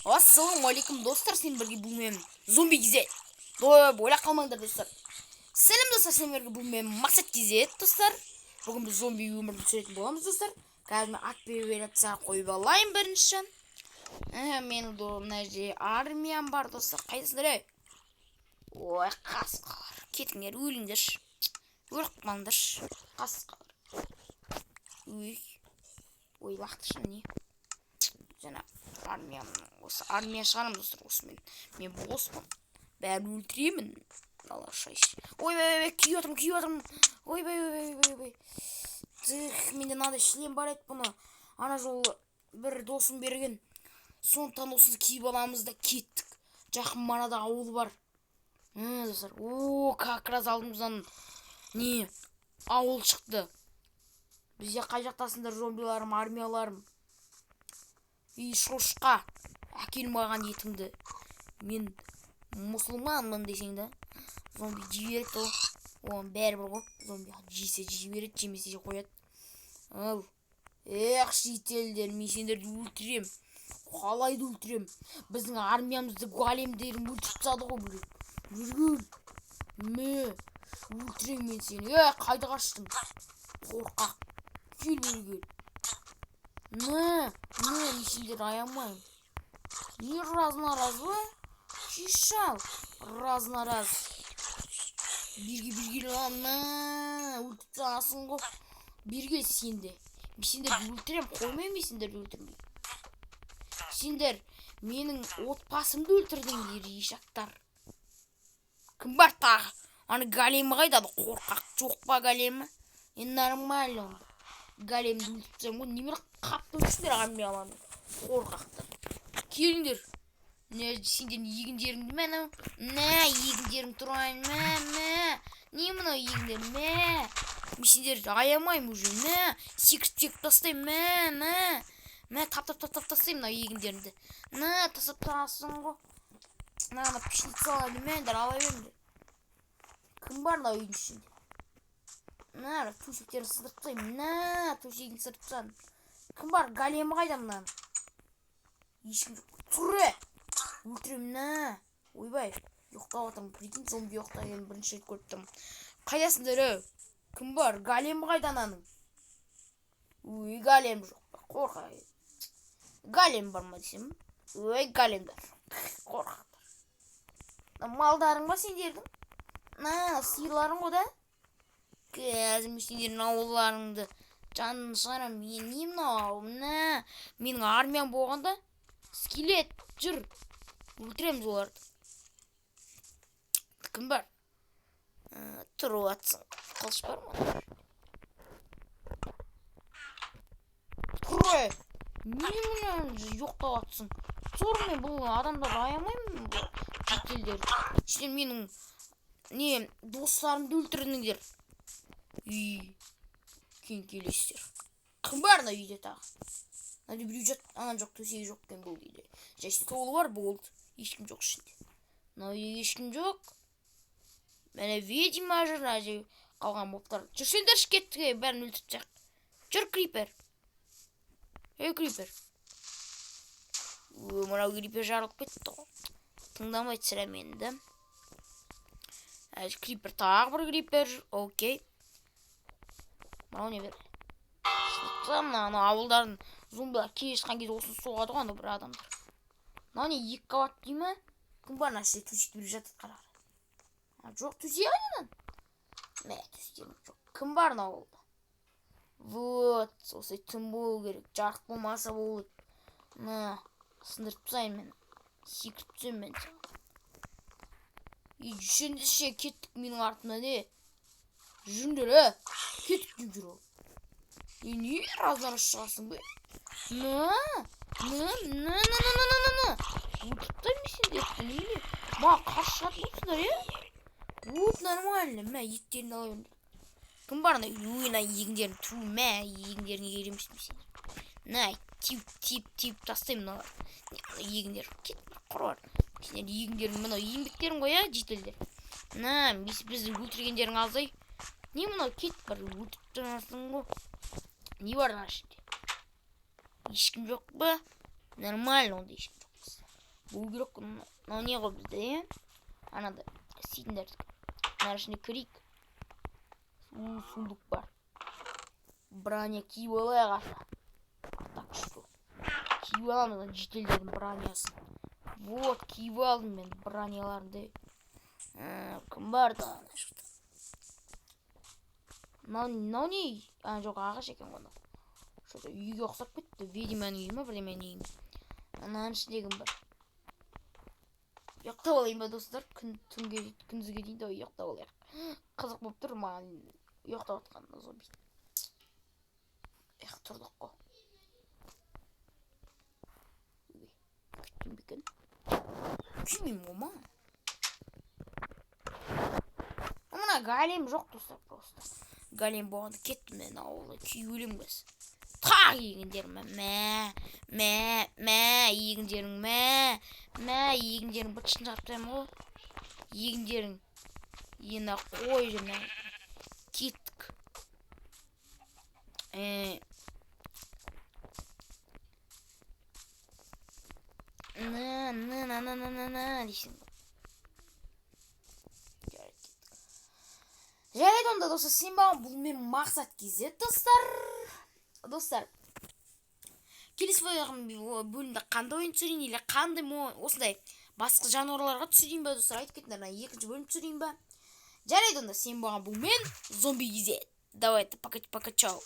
Ассалаумағалейкум достар, сен бірге бұл мен зомби кезет. Ойлап қалмаңдар достар. Сәлем достар, сен бірге бұл мен мақсат кезет достар. Бүгін біз зомби өмірді түсіретін боламыз достар. Қазір мен атпен операция қойып алайын бірінші. Менің мына жерде армиям бар достар. Қайдасыңдар ей? Ой, қасқалар. Кетіңдер, өліңдерші. Өліп қалыңдаршы. Қасқалар. Ой, лақтыршы не? Жаңа армия шығарамын достар. Осымен мен боспын, бәрін өлтіремін. Ой, күйіп отырмын. Ой. Менде мынандай шлем бар еді, бұны ана жолы бір досым берген. Сондықтан осыны киіп аламыз да кеттік. Жақын маңда ауыл бар. Достар, как раз алдымыздан не ауыл шықты. Бізде қай жақтасыңдар зомбиларым, армияларым? Шошқа әкеліп маған етіңді. Мен мұсылманмын десең да зомби жібереді. Оған бәрібір ғой. Зомби жесе жібереді, жемесе қояды. Ал, шетелдер, мен сендерді өлтірем. Қалайды өлтірем. Біздің армиямызды големдерін өлтіріп тастады ғой. Жүргін. Өлтірем мен сені. Қайда қаштың? Қорқақ. Кел бері. Мен сендер аямайым. Не раз на раз, ба? Шишал. Раз на раз. Бірге өлтіріп санасың ғой. Бірге сенде. Мен сендерді өлтірем. Қоймайым мен сендерді өлтірмей. Сендер менің отбасымды өлтірдіңдер, ешақтар. Кім бар тағы? Аны големі қайда? Қорқақ жоқ па големі? Нормально онда. Големді өлтірсем ғой, немер қапты өлтірсіңдер армияланы. Қорқақтар. Келіңдер. Сендердің егіндеріңді ме анау? Егіндерің тұрайын. Не мынау егіндер? Мен сендерді аямайым уже. Секіріп тастайым. Тап тастайым мынау егіндеріңді. Тасып тасың ғой. Пішінді алайын мендер, ала беріңдер. Кім бар мынау үйдің ішінде? Төсектерін сыдыртпайым. Төсегін сыдыртпайым. Кім бар? Големі қайда мынаны? Ешкім жоқ. Тұры! Өлтірем. Ойбай, жоқтап отырмын. Прикинь, зомби жоқтағанын бірінші рет көріп тұрмын. Қайдасыңдар? Кім бар? Големі қайда ананың? Ой, голем жоқ. Қорқақ. Голем бар ма десем? Ой, големдер. Қорқақтар. Малдарың ба сендердің? Сиырларың ғой да? Қазір сендердің ауылдарыңды жанын шығарам. Мен не мынау? Менің армиям болғанда скелет жүр. Өлтіреміз оларды. Кім бар? Тұрып атсың. Қылыш бар ма? Тұры! Не мұнан жоқтап атсың? Тұр, мен бұл адамдар аямаймын. Жетелдер. Сен менің достарымды өлтірдіңдер. Кейін келесіздер. Кім бар мына үйде тағы? Біреу жат, анан жоқ, төсегі жоқ екен бұл үйде. Жай столы бар, болды. Ешкім жоқ ішінде. Мына үйде ешкім жоқ. Міне ведьма жүр, әже қалған боптар. Жүрсеңдерші кеттік, бәрін өлтіріп тастайық. Жүр, крипер. Крипер. Мынау крипер жарылып кетті ғой. Тыңдамайды сірә менді. Крипер, тағы бір крипер. Окей. Мынау не бер? Мына ауылдардың зомбилар келе жатқан кезде осыны соғады ғой бір адамдар. Мынау не, екі қабат дей ме? Кім бар нәрсе төсекті бір жатады қарағыр. Жоқ, төсек айнан. Төсегім жоқ. Кім бар мына ауылда? Вот, осылай түн болу керек. Жарық болмаса болды. Сындырып тастайын мен. Секіріп түсем мен. Жүрсеңдерші, кеттік менің артымнан, жүріңдер, кеттік жүр ол. Не раздар шығасың бе? Ұлтықтай мешендер, немене? Қарсы шығатын болсындар, нормально, еттерін ала беріңдер. Кім бар? Егіндерін тұру, егіндерін еремесін сендер. Тип тастайым мыналар. Егіндер, кеттік құрар. Сендер егіндерің, мынау еңбектерің ғой, жетелдер. Бізді өлтіргендерің азай. Не мынау кет бар, өлтіріп тұрасың ғой. Не бар ішінде? Ешкім жоқ ба? Нормально онда ешкім жоқ. Бул керек не ғой бізде, анада сендер мына ішіне кірейік. Сундук бар. Броня киіп алайық аса. Так что киіп аламын жителдердің бронясын. Вот киіп алдым мен броняларды. Кім бар да? Мынау не? Жоқ, ағаш екен ғой. Что-то үйге ұқсап кетті. Ведьманың үйі ма, бірдеменің үйі ме? Ананың ішінде кім бар? Ұйықтап алайын ба достар? Күндізге дейін де ұйықтап алайық. Қызық болып тұр маған ұйықтап отқан зомби. Тұрдық қой. Күттім бекен. Күтмеймін ғой ма? Мына голем жоқ достар просто. Голем болғанда кеттім мен ауылы күй өлем кез. Тақ егіндерім егіндерің егіндерің бытшын жаптайым ғой. Егіндерің ена қой жена кеттік. Дейсің ғой. Жарайды онда достар, сен бағым бұл мен мақсат кезет достар. Келесі бөлімде қандай ойын түсірейін, или қандай осындай басқа жануарларға түсірейін ба достар, айтып кетіңдер, екінші бөлім түсірейін ба. Жарайды онда, сен бағым бұл мен зомби кезет. Давайте, пока чау.